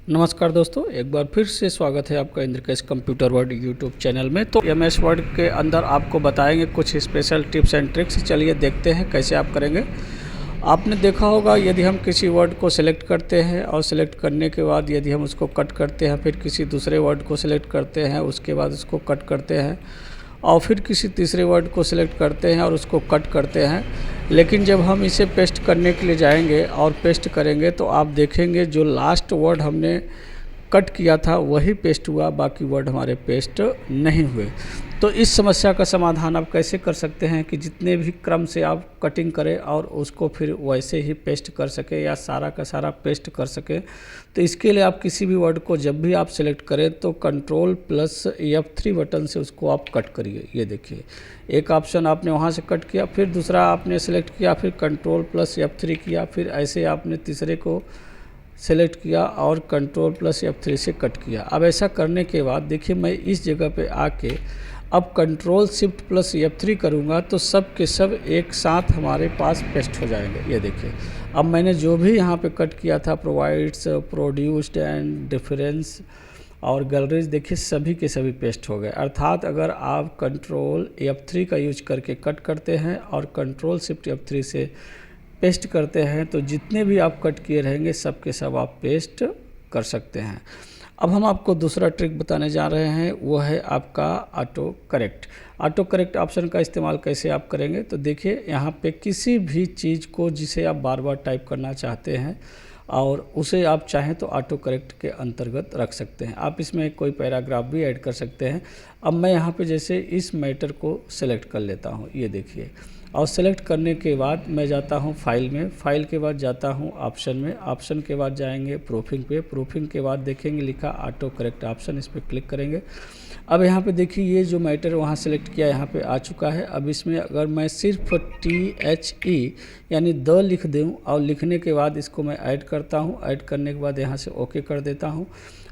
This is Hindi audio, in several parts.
नमस्कार दोस्तों, एक बार फिर से स्वागत है आपका इंद्रकेश कंप्यूटर वर्ल्ड यूट्यूब चैनल में। तो एमएस वर्ड के अंदर आपको बताएंगे कुछ स्पेशल टिप्स एंड ट्रिक्स। चलिए देखते हैं कैसे आप करेंगे। आपने देखा होगा, यदि हम किसी वर्ड को सिलेक्ट करते हैं और सिलेक्ट करने के बाद यदि हम उसको कट करते हैं, फिर किसी दूसरे वर्ड को सिलेक्ट करते हैं, उसके बाद उसको कट करते हैं और फिर किसी तीसरे वर्ड को सिलेक्ट करते हैं और उसको कट करते हैं, लेकिन जब हम इसे पेस्ट करने के लिए जाएंगे और पेस्ट करेंगे तो आप देखेंगे जो लास्ट वर्ड हमने कट किया था वही पेस्ट हुआ, बाकी वर्ड हमारे पेस्ट नहीं हुए। तो इस समस्या का समाधान आप कैसे कर सकते हैं कि जितने भी क्रम से आप कटिंग करें और उसको फिर वैसे ही पेस्ट कर सके या सारा का सारा पेस्ट कर सके। तो इसके लिए आप किसी भी वर्ड को जब भी आप सेलेक्ट करें तो Ctrl+F3 बटन से उसको आप कट करिए। ये देखिए, एक ऑप्शन आपने वहाँ से कट किया, फिर दूसरा आपने सेलेक्ट किया, फिर Ctrl+F3 किया, फिर ऐसे आपने तीसरे को सेलेक्ट किया और Ctrl+F3 से कट किया। अब ऐसा करने के बाद देखिए, मैं इस जगह पे आके अब Ctrl+Shift+F3 करूँगा तो सब के सब एक साथ हमारे पास पेस्ट हो जाएंगे। ये देखिए, अब मैंने जो भी यहाँ पे कट किया था, प्रोवाइड्स, प्रोड्यूस्ड एंड डिफरेंस और गैलरीज, देखिए सभी के सभी पेस्ट हो गए। अर्थात अगर आप Ctrl+F3 का यूज करके कट करते हैं और Ctrl+Shift+F3 से पेस्ट करते हैं तो जितने भी आप कट किए रहेंगे सब के सब आप पेस्ट कर सकते हैं। अब हम आपको दूसरा ट्रिक बताने जा रहे हैं, वो है आपका auto correct. Auto correct option का इस्तेमाल कैसे आप करेंगे, तो देखिए यहाँ पे किसी भी चीज़ को जिसे आप बार बार टाइप करना चाहते हैं और उसे आप चाहें तो ऑटो करेक्ट के अंतर्गत रख सकते हैं। आप इसमें कोई पैराग्राफ भी ऐड कर सकते हैं। अब मैं यहाँ पे जैसे इस मैटर को सिलेक्ट कर लेता हूँ, ये देखिए, और सेलेक्ट करने के बाद मैं जाता हूँ फाइल में, फाइल के बाद जाता हूँ ऑप्शन में, ऑप्शन के बाद जाएंगे प्रूफिंग पे, प्रूफिंग के बाद देखेंगे लिखा ऑटो करेक्ट ऑप्शन, इस पर क्लिक करेंगे। अब यहाँ पे देखिए ये जो मैटर वहाँ सेलेक्ट किया यहाँ पे आ चुका है। अब इसमें अगर मैं सिर्फ THE यानी द लिख दूँ और लिखने के बाद इसको मैं ऐड करता हूँ, ऐड करने के बाद यहाँ से ओके कर देता हूँ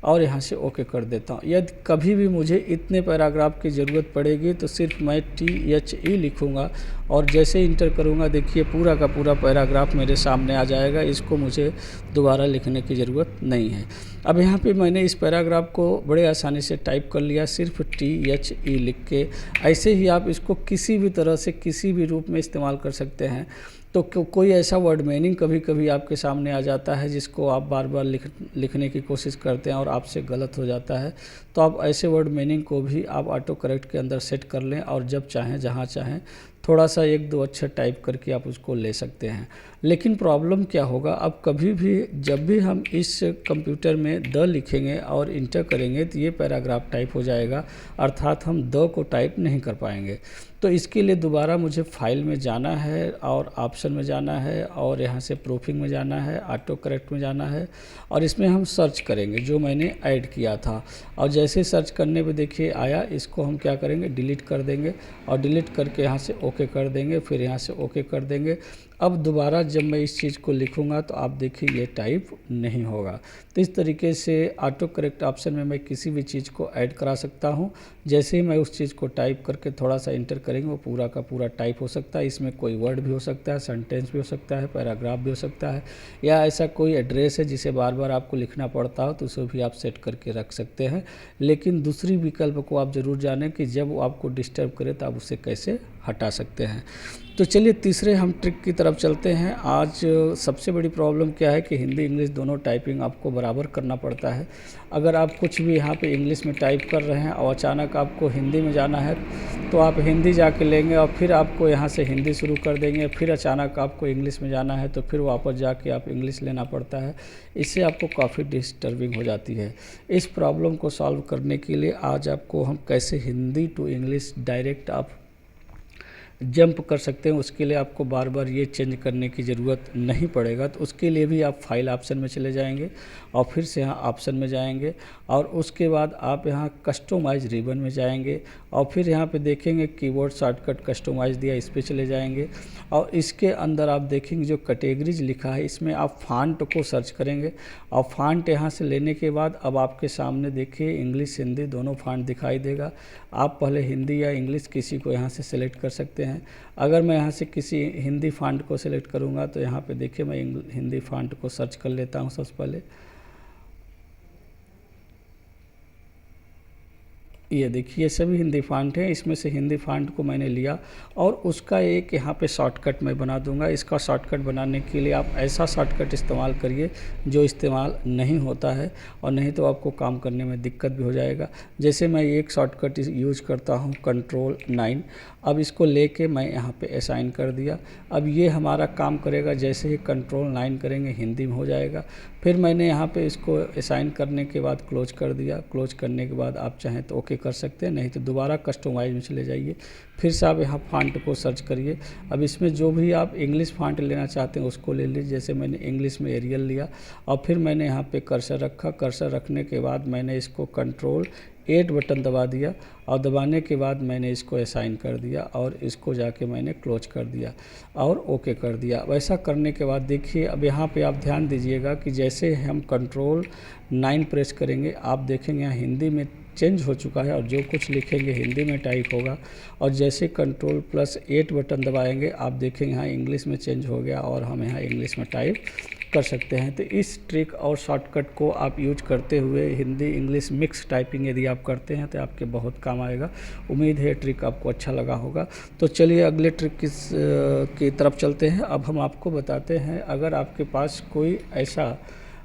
और यहाँ से ओके कर देता हूँ। यदि कभी भी मुझे इतने पैराग्राफ की ज़रूरत पड़ेगी तो सिर्फ मैं THE लिखूँगा और जैसे इंटर करूँगा देखिए पूरा का पूरा पैराग्राफ मेरे सामने आ जाएगा। इसको मुझे दोबारा लिखने की ज़रूरत नहीं है। अब यहाँ पे मैंने इस पैराग्राफ को बड़े आसानी से टाइप कर लिया सिर्फ THE लिख के। ऐसे ही आप इसको किसी भी तरह से किसी भी रूप में इस्तेमाल कर सकते हैं। तो कोई ऐसा वर्ड मीनिंग कभी कभी आपके सामने आ जाता है जिसको आप बार बार लिखने की कोशिश करते हैं और आपसे गलत हो जाता है, तो आप ऐसे वर्ड मीनिंग को भी आप ऑटो करेक्ट के अंदर सेट कर लें और जब चाहें जहाँ चाहें थोड़ा सा एक दो अक्षर टाइप करके आप उसको ले सकते हैं। लेकिन प्रॉब्लम क्या होगा, अब कभी भी जब भी हम इस कंप्यूटर में द लिखेंगे और इंटर करेंगे तो ये पैराग्राफ टाइप हो जाएगा, अर्थात हम द को टाइप नहीं कर पाएंगे। तो इसके लिए दोबारा मुझे फाइल में जाना है और ऑप्शन में जाना है और यहाँ से प्रूफिंग में जाना है, ऑटो करेक्ट में जाना है और इसमें हम सर्च करेंगे जो मैंने ऐड किया था। और जैसे सर्च करने पे देखिए आया, इसको हम क्या करेंगे, डिलीट कर देंगे और डिलीट करके यहाँ से ओके कर देंगे, फिर यहाँ से ओके कर देंगे। अब दोबारा जब मैं इस चीज़ को लिखूंगा तो आप देखिए ये टाइप नहीं होगा। तो इस तरीके से ऑटो करेक्ट ऑप्शन में मैं किसी भी चीज़ को ऐड करा सकता हूँ। जैसे ही मैं उस चीज़ को टाइप करके थोड़ा सा इंटर करेंगे वो पूरा का पूरा टाइप हो सकता है। इसमें कोई वर्ड भी हो सकता है, सेंटेंस भी हो सकता है, पैराग्राफ भी हो सकता है, या ऐसा कोई एड्रेस है जिसे बार बार आपको लिखना पड़ता हो तो उसे भी आप सेट करके रख सकते हैं। लेकिन दूसरी विकल्प को आप ज़रूर जानें कि जब वो आपको डिस्टर्ब करे तो आप उसे कैसे हटा सकते हैं। तो चलिए तीसरे हम ट्रिक की तरफ चलते हैं। आज सबसे बड़ी प्रॉब्लम क्या है कि हिंदी इंग्लिश दोनों टाइपिंग आपको बराबर करना पड़ता है। अगर आप कुछ भी यहाँ पे इंग्लिश में टाइप कर रहे हैं और अचानक आपको हिंदी में जाना है तो आप हिंदी जाके लेंगे और फिर आपको यहाँ से हिंदी शुरू कर देंगे, फिर अचानक आपको इंग्लिश में जाना है तो फिर वापस जाके आप इंग्लिश लेना पड़ता है। इससे आपको काफ़ी डिस्टर्बिंग हो जाती है। इस प्रॉब्लम को सॉल्व करने के लिए आज आपको हम कैसे हिंदी टू इंग्लिश डायरेक्ट आप जंप कर सकते हैं, उसके लिए आपको बार बार ये चेंज करने की ज़रूरत नहीं पड़ेगा। तो उसके लिए भी आप फाइल ऑप्शन में चले जाएंगे और फिर से यहाँ ऑप्शन में जाएंगे और उसके बाद आप यहाँ कस्टमाइज रिबन में जाएंगे और फिर यहाँ पे देखेंगे कीबोर्ड शॉर्टकट कस्टमाइज दिया, इस पर चले जाएंगे और इसके अंदर आप देखेंगे जो कैटेगरीज लिखा है इसमें आप फ़ॉन्ट को सर्च करेंगे और फ़ॉन्ट यहाँ से लेने के बाद अब आपके सामने देखिए इंग्लिश हिंदी दोनों फ़ॉन्ट दिखाई देगा। आप पहले हिंदी या इंग्लिश किसी को यहाँ से सिलेक्ट कर सकते हैं। अगर मैं यहाँ से किसी हिंदी फ़ॉन्ट को सिलेक्ट करूँगा तो यहाँ पे देखिए मैं हिंदी फ़ॉन्ट को सर्च कर लेता हूँ सबसे पहले। ये देखिए सभी हिंदी फ़ॉन्ट हैं, इसमें से हिंदी फ़ॉन्ट को मैंने लिया और उसका एक यहाँ पे शॉर्टकट मैं बना दूंगा। इसका शॉर्टकट बनाने के लिए आप ऐसा शॉर्टकट इस्तेमाल करिए जो इस्तेमाल नहीं होता है, और नहीं तो आपको काम करने में दिक्कत भी हो जाएगा। जैसे मैं एक शॉर्टकट यूज करता हूँ Ctrl+9। अब इसको लेके मैं यहाँ पे असाइन कर दिया। अब ये हमारा काम करेगा, जैसे ही Ctrl+9 करेंगे हिंदी में हो जाएगा। फिर मैंने यहाँ पे इसको असाइन करने के बाद क्लोज कर दिया। क्लोज करने के बाद आप चाहें तो ओके कर सकते हैं, नहीं तो दोबारा कस्टमाइज में चले जाइए। फिर से आप यहाँ फ़ॉन्ट को सर्च करिए। अब इसमें जो भी आप इंग्लिश फ़ॉन्ट लेना चाहते हैं उसको ले लीजिए। जैसे मैंने इंग्लिश में एरियल लिया और फिर मैंने यहाँ पे कर्सर रखा। कर्सर रखने के बाद मैंने इसको Ctrl+8 बटन दबा दिया और दबाने के बाद मैंने इसको असाइन कर दिया और इसको जाके मैंने क्लोज कर दिया और ओके कर दिया। वैसा करने के बाद देखिए अब यहाँ पे आप ध्यान दीजिएगा कि जैसे हम Ctrl+9 प्रेस करेंगे आप देखेंगे यहाँ हिंदी में चेंज हो चुका है और जो कुछ लिखेंगे हिंदी में टाइप होगा। और जैसे Ctrl+8 बटन दबाएंगे आप देखेंगे यहाँ इंग्लिश में चेंज हो गया और हम यहाँ इंग्लिश में टाइप कर सकते हैं। तो इस ट्रिक और शॉर्टकट को आप यूज करते हुए हिंदी इंग्लिश मिक्स टाइपिंग यदि आप करते हैं तो आपके बहुत काम आएगा। उम्मीद है ट्रिक आपको अच्छा लगा होगा। तो चलिए अगले ट्रिक की तरफ चलते हैं। अब हम आपको बताते हैं, अगर आपके पास कोई ऐसा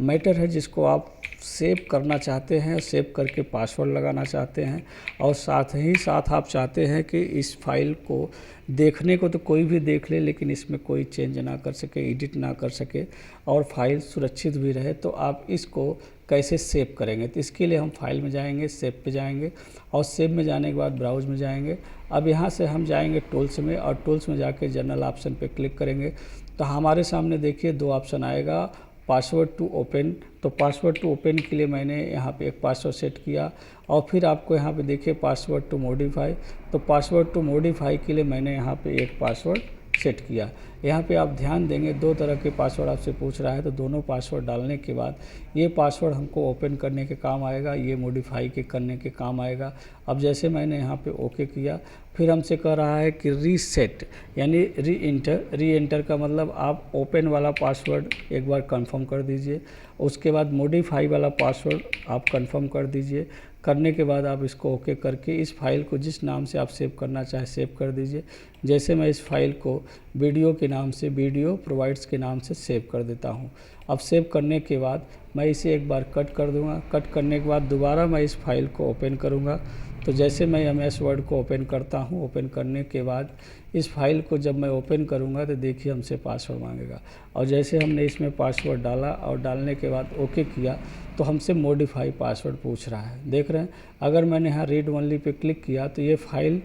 मैटर है जिसको आप सेव करना चाहते हैं, सेव करके पासवर्ड लगाना चाहते हैं और साथ ही साथ आप चाहते हैं कि इस फाइल को देखने को तो कोई भी देख ले लेकिन इसमें कोई चेंज ना कर सके, एडिट ना कर सके और फाइल सुरक्षित भी रहे, तो आप इसको कैसे सेव करेंगे। तो इसके लिए हम फाइल में जाएंगे, सेव पे जाएंगे और सेव में जाने के बाद ब्राउज में जाएंगे। अब यहाँ से हम जाएंगे टूल्स में और टूल्स में जाके जनरल ऑप्शन पे क्लिक करेंगे तो हमारे सामने देखिए दो ऑप्शन आएगा, पासवर्ड टू ओपन। तो पासवर्ड टू ओपन के लिए मैंने यहाँ पे एक पासवर्ड सेट किया और फिर आपको यहाँ पे देखिए पासवर्ड टू मॉडिफाई। तो पासवर्ड टू मॉडिफाई के लिए मैंने यहाँ पे एक पासवर्ड सेट किया। यहाँ पे आप ध्यान देंगे दो तरह के पासवर्ड आपसे पूछ रहा है, तो दोनों पासवर्ड डालने के बाद ये पासवर्ड हमको ओपन करने के काम आएगा, ये मॉडिफाई के करने के काम आएगा। अब जैसे मैंने यहाँ पे ओके किया, फिर हमसे कह रहा है कि रीसेट यानी री एंटर का मतलब आप ओपन वाला पासवर्ड एक बार कंफर्म कर दीजिए, उसके बाद मॉडिफाई वाला पासवर्ड आप कंफर्म कर दीजिए। करने के बाद आप इसको ओके करके इस फाइल को जिस नाम से आप सेव करना चाहें सेव कर दीजिए। जैसे मैं इस फाइल को वीडियो के नाम से, वीडियो प्रोवाइड्स के नाम से सेव कर देता हूं। अब सेव करने के बाद मैं इसे एक बार कट कर दूंगा। कट करने के बाद दोबारा मैं इस फाइल को ओपन करूंगा। तो जैसे मैं MS वर्ड को ओपन करता हूं, ओपन करने के बाद इस फाइल को जब मैं ओपन करूंगा तो देखिए हमसे पासवर्ड मांगेगा और जैसे हमने इसमें पासवर्ड डाला और डालने के बाद ओके किया तो हमसे मॉडिफाई पासवर्ड पूछ रहा है। देख रहे हैं, अगर मैंने यहाँ रीड ओनली पे क्लिक किया तो ये फाइल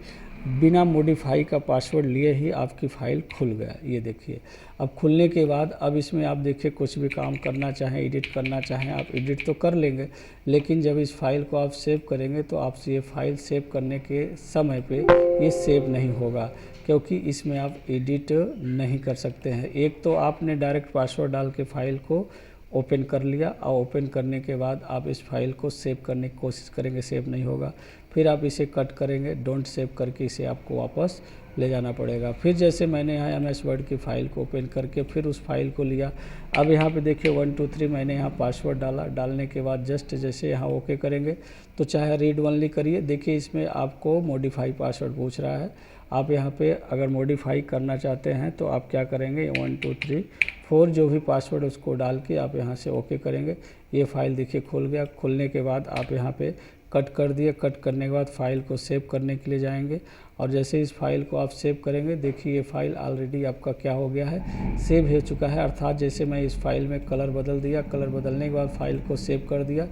बिना मॉडिफाई का पासवर्ड लिए ही आपकी फ़ाइल खुल गया। ये देखिए, अब खुलने के बाद अब इसमें आप देखिए कुछ भी काम करना चाहें, एडिट करना चाहें आप एडिट तो कर लेंगे, लेकिन जब इस फाइल को आप सेव करेंगे तो आपसे ये फ़ाइल सेव करने के समय पे ये सेव नहीं होगा, क्योंकि इसमें आप एडिट नहीं कर सकते हैं। एक तो आपने डायरेक्ट पासवर्ड डाल के फ़ाइल को ओपन कर लिया और ओपन करने के बाद आप इस फाइल को सेव करने की कोशिश करेंगे, सेव नहीं होगा। फिर आप इसे कट करेंगे, डोंट सेव करके इसे आपको वापस ले जाना पड़ेगा। फिर जैसे मैंने यहाँ MS वर्ड की फ़ाइल को ओपन करके फिर उस फाइल को लिया। अब यहाँ पे देखिए 1 2 3 मैंने यहाँ पासवर्ड डाला। डालने के बाद जस्ट जैसे यहाँ ओके करेंगे तो चाहे रीड ओनली करिए, देखिए इसमें आपको मॉडिफाई पासवर्ड पूछ रहा है। आप यहाँ पे अगर मॉडिफाई करना चाहते हैं तो आप क्या करेंगे, 1 2 3 4 जो भी पासवर्ड उसको डाल के आप यहाँ से ओके करेंगे। ये फ़ाइल देखिए खुल गया। खुलने के बाद आप यहाँ पे कट कर दिए। कट करने के बाद फ़ाइल को सेव करने के लिए जाएंगे और जैसे इस फाइल को आप सेव करेंगे देखिए ये फ़ाइल ऑलरेडी आपका क्या हो गया है, सेव हो चुका है। अर्थात जैसे मैं इस फाइल में कलर बदल दिया, कलर बदलने के बाद फाइल को सेव कर दिया,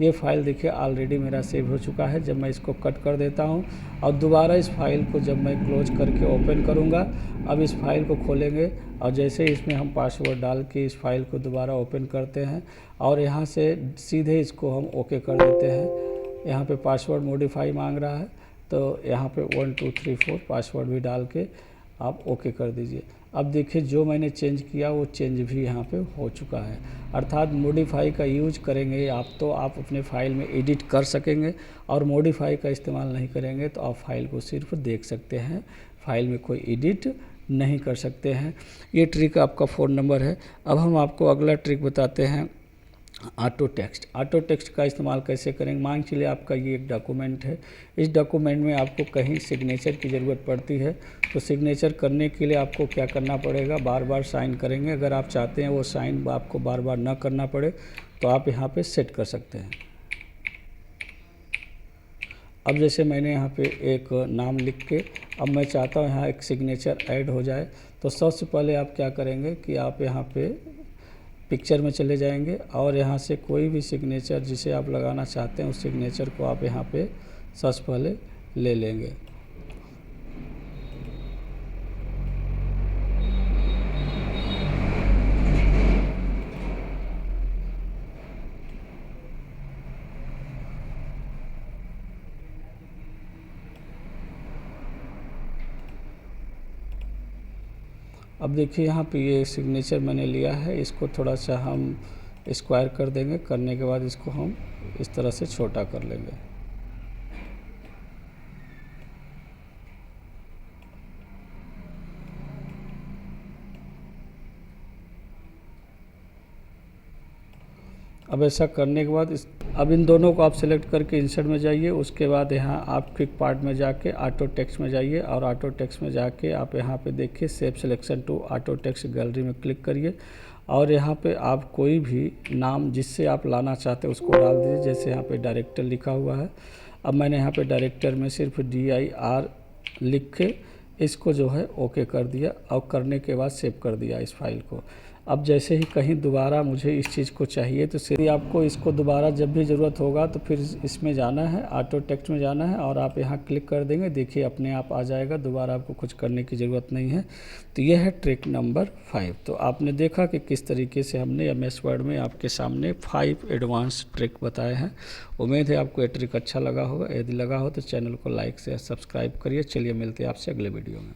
ये फ़ाइल देखिए ऑलरेडी मेरा सेव हो चुका है। जब मैं इसको कट कर देता हूँ और दोबारा इस फाइल को जब मैं क्लोज करके ओपन करूँगा, अब इस फाइल को खोलेंगे और जैसे इसमें हम पासवर्ड डाल के इस फाइल को दोबारा ओपन करते हैं और यहाँ से सीधे इसको हम ओके कर देते हैं। यहाँ पे पासवर्ड मॉडिफाई मांग रहा है तो यहाँ पे 1 2 3 4 पासवर्ड भी डाल के आप ओके कर दीजिए। अब देखिए जो मैंने चेंज किया वो चेंज भी यहाँ पे हो चुका है। अर्थात मॉडिफाई का यूज करेंगे आप तो आप अपने फ़ाइल में एडिट कर सकेंगे और मॉडिफाई का इस्तेमाल नहीं करेंगे तो आप फाइल को सिर्फ देख सकते हैं, फाइल में कोई एडिट नहीं कर सकते हैं। ये ट्रिक आपका फ़ोन नंबर है। अब हम आपको अगला ट्रिक बताते हैं। ऑटो टेक्स्ट का इस्तेमाल कैसे करेंगे। मान चलिए आपका ये एक डॉक्यूमेंट है, इस डॉक्यूमेंट में आपको कहीं सिग्नेचर की ज़रूरत पड़ती है, तो सिग्नेचर करने के लिए आपको क्या करना पड़ेगा, बार बार साइन करेंगे। अगर आप चाहते हैं वो साइन आपको बार बार ना करना पड़े तो आप यहाँ पे सेट कर सकते हैं। अब जैसे मैंने यहाँ पे एक नाम लिख के अब मैं चाहता हूँ यहाँ एक सिग्नेचर ऐड हो जाए, तो सबसे पहले आप क्या करेंगे कि आप यहाँ पे पिक्चर में चले जाएंगे और यहाँ से कोई भी सिग्नेचर जिसे आप लगाना चाहते हैं उस सिग्नेचर को आप यहाँ पे सबसे पहले ले लेंगे। अब देखिए यहाँ पे ये सिग्नेचर मैंने लिया है, इसको थोड़ा सा हम स्क्वायर कर देंगे। करने के बाद इसको हम इस तरह से छोटा कर लेंगे। अब ऐसा करने के बाद अब इन दोनों को आप सेलेक्ट करके इंसर्ट में जाइए। उसके बाद यहाँ आप क्विक पार्ट में जाके ऑटो टेक्स्ट में जाइए और ऑटो टेक्स्ट में जाके आप यहाँ पे देखिए save selection to auto text gallery में क्लिक करिए और यहाँ पे आप कोई भी नाम जिससे आप लाना चाहते हैं उसको डाल दीजिए। जैसे यहाँ पे डायरेक्टर लिखा हुआ है, अब मैंने यहाँ पे डायरेक्टर में सिर्फ DIR लिख के इसको जो है ओके कर दिया और करने के बाद सेव कर दिया इस फाइल को। अब जैसे ही कहीं दोबारा मुझे इस चीज़ को चाहिए तो सिर्फ आपको इसको दोबारा जब भी ज़रूरत होगा तो फिर इसमें जाना है, ऑटो टेक्स्ट में जाना है और आप यहाँ क्लिक कर देंगे। देखिए अपने आप आ जाएगा, दोबारा आपको कुछ करने की ज़रूरत नहीं है। तो यह है ट्रिक नंबर 5। तो आपने देखा कि किस तरीके से हमने MS वर्ड में आपके सामने 5 एडवांस ट्रिक बताए हैं। उम्मीद है आपको ये ट्रिक अच्छा लगा होगा। यदि लगा हो तो चैनल को लाइक से सब्सक्राइब करिए। चलिए मिलते हैं आपसे अगले वीडियो में।